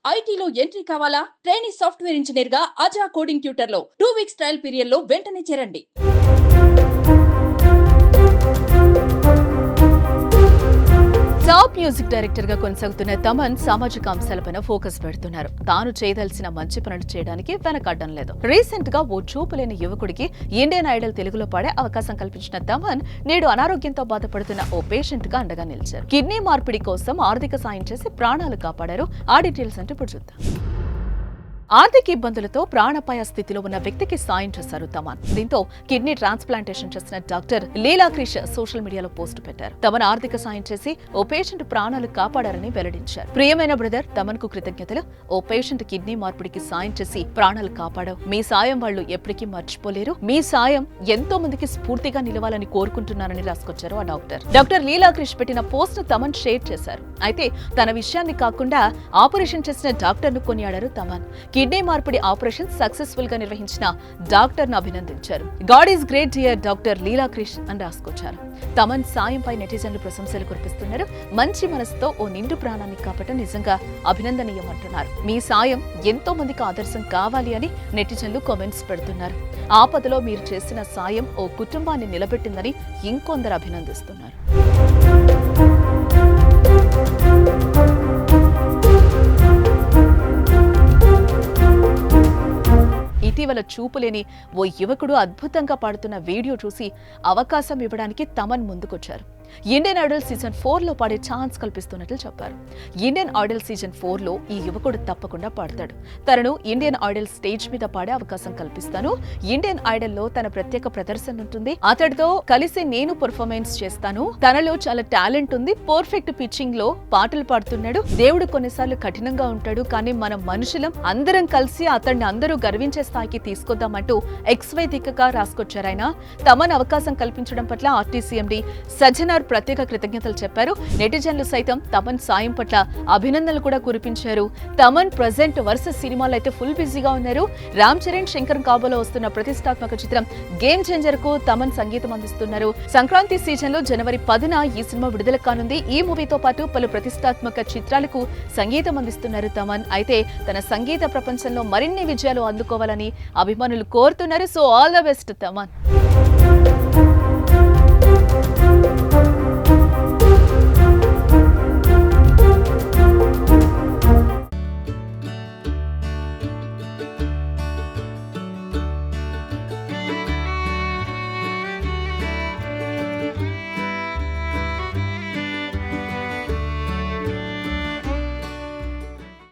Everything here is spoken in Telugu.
ఐటీలో ఎంట్రీ కావాలా? ట్రైనీ సాఫ్ట్వేర్ ఇంజనీర్ గా అజా కోడింగ్ ట్యూటర్ లో 2 వీక్స్ ట్రయల్ పీరియడ్ లో వెంటనే చేరండి. టాప్ మ్యూజిక్ డైరెక్టర్ గా కొనసాగుతున్న తమన్ సామాజిక అంశాలపైన ఫోకస్ పెడుతున్నారు. తాను చేయదలిసిన మంచి పనులు చేయడానికి వెనకడ్డం లేదు. రీసెంట్ గా ఓ చూపులేని యువకుడికి ఇండియన్ ఐడల్ తెలుగులో పాడే అవకాశం కల్పించిన తమన్ నేడు అనారోగ్యంతో బాధపడుతున్న ఓ పేషెంట్ గా అండగా నిలిచారు. కిడ్నీ మార్పిడి కోసం ఆర్థిక సాయం చేసి ప్రాణాలు కాపాడారు. ఆ డీటెయిల్స్ అంటే ఇప్పుడు చూద్దాం. ఆర్థిక ఇబ్బందులతో ప్రాణాపాయ స్థితిలో ఉన్న వ్యక్తికి సాయం చేశారు తమన్. దీంతో కిడ్నీ ట్రాన్స్ప్లాంటేషన్ చేసిన డాక్టర్ లీలాక్రిష్ సోషల్ మీడియాలో పోస్టు పెట్టారు. తమన్ ఆర్థిక సాయం చేసి ఓ పేషెంట్ ప్రాణాలు కాపాడారని వెల్లడించారు. ప్రియమైన బ్రదర్, తమన్ కు కృతజ్ఞతలు. ఓ పేషెంట్ కిడ్నీ మార్పిడికి సాయం చేసి ప్రాణాలు కాపాడావు. మీ సాయం వాళ్ళు ఎప్పటికీ మర్చిపోలేరు. మీ సాయం ఎంతో మందికి స్ఫూర్తిగా నిలవాలని కోరుకుంటున్నారని రాసుకొచ్చారు ఆ డాక్టర్. డాక్టర్ లీలాక్రిష్ పెట్టిన పోస్ట్ ను తమన్ షేర్ చేశారు. అయితే తన విషయాన్ని కాకుండా ఆపరేషన్ చేసిన డాక్టర్ ను కొనియాడారు తమన్. కిడ్నీ మార్పిడి ఆపరేషన్ సక్సెస్ఫుల్ గా నిర్వహించిన డాక్టర్ ను అభినందించారు. God is great dear doctor Leelakrish అని రాసుకొచ్చారు. తమన్ సాయంపై నెటిజన్లు ప్రశంసలు కురిపిస్తున్నారు. మంచి మనసుతో ఓ నిండు ప్రాణాన్ని కాపాడటం నిజంగా అభినందనీయమంటున్నారు. మీ సాయం ఎంతో మందికి ఆదర్శం కావాలి అని నెటిజన్లు కామెంట్స్ పెడుతున్నారు. ఆపదలో మీరు చేసిన సాయం ఓ కుటుంబాన్ని నిలబెట్టిందని ఇంకొందరు అభినందిస్తున్నారు. ఇటీవల చూపులేని ఓ యువకుడు అద్భుతంగా పాడుతున్న వీడియో చూసి అవకాశం ఇవ్వడానికి తమన్ ముందుకొచ్చారు. ఇండియన్ ఐడల్ సీజన్ 4 లో పాడే ఛాన్స్ కల్పిస్తున్నట్లు చెప్పారు. ఇండియన్ ఐడల్ సీజన్ 4 లో ఈ యువకుడు తప్పకుండా పాడతాడు. తనను ఇండియన్ ఐడల్ స్టేజ్ మీద పాడే అవకాశం కల్పిస్తాను. ఇండియన్ ఐడల్ లో తన ప్రత్యేక ప్రదర్శన ఉంటుంది. అతడితో కలిసి నేను పర్ఫార్మెన్స్ చేస్తాను. తనలో చాలా టాలెంట్ ఉంది. పర్ఫెక్ట్ పిచ్చింగ్ లో పాటలు పాడుతున్నాడు. దేవుడు కొన్నిసార్లు కఠినంగా ఉంటాడు, కానీ మనం మనుషులం. అందరం కలిసి అతన్ని అందరూ గర్వించే స్థాయికి తీసుకొద్దామంటూ ఎక్స్వేదికగా రాసుకొచ్చారాయన. తమన్ అవకాశం కల్పించడం పట్ల ఆర్టీసీఎండీ సజ్జనార్ ప్రత్యేక కృతజ్ఞతలు చెప్పారు. నెటిజన్లు సైతం తమన్ సాయం పట్ల అభినందనలు కూడా కురిపించారు. తమన్ ప్రజెంట్ వరుస సినిమాలు అయితే ఫుల్ బిజీగా ఉన్నారు. రామ్ చరణ్, శంకర్ కాబోలో వస్తున్న ప్రతిష్టాత్మక చిత్రం గేమ్ చేంజర్ కు తమన్ సంగీతం అందిస్తున్నారు. సంక్రాంతి సీజన్ లో జనవరి 10న ఈ సినిమా విడుదల కానుంది. ఈ మూవీతో పాటు పలు ప్రతిష్టాత్మక చిత్రాలకు సంగీతం అందిస్తున్నారు తమన్. అయితే తన సంగీత ప్రపంచంలో మరిన్ని విజయాలు అందుకోవాలని అభిమానులు కోరుతున్నారు. So all the best Thaman.